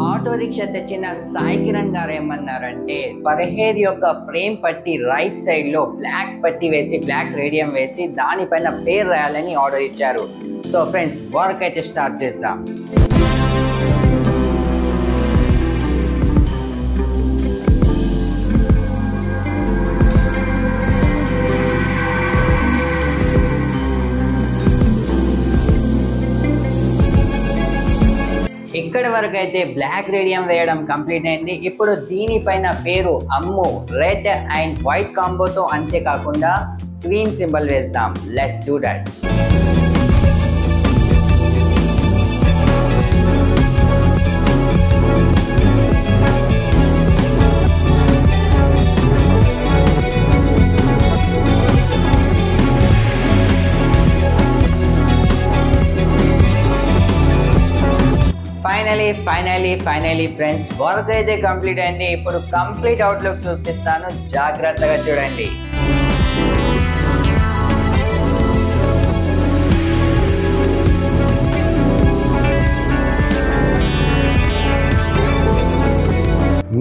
Auto rickshaw తెచ్చిన సాయి కిరణ్ గారు ఏమన్నారంటే పర్హేర్ యొక్క ఫ్రేమ్ పట్టి రైట్ సైడ్ లో బ్లాక్ పట్టి వేసి బ్లాక్ రేడియం వేసి దానిపైన పేరు రాయాలని ఆర్డర్ ఇచ్చారు. సో ఫ్రెండ్స్, వర్క్ అయితే స్టార్ట్ చేద్దాం. ఇక్కడ వరకు అయితే బ్లాక్ రేడియం వేయడం కంప్లీట్ అయింది. ఇప్పుడు దీనిపైన పేరు అమ్ము రెడ్ అండ్ వైట్ కాంబోతో, అంతేకాకుండా క్వీన్ సింబల్ వేస్తాం. Let's do that. Finally friends, work అయితే కంప్లీట్ అయింది. ఇప్పుడు కంప్లీట్ అవుట్లుక్ చూపిస్తాను, జాగ్రత్తగా చూడండి.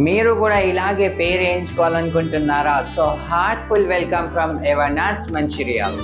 మీరు కూడా ఇలాగే పేరు వేయించుకోవాలనుకుంటున్నారా? సో హార్ట్ఫుల్ వెల్కమ్ ఫ్రమ్ ఎవనాట్స్ మంచిర్యాల్.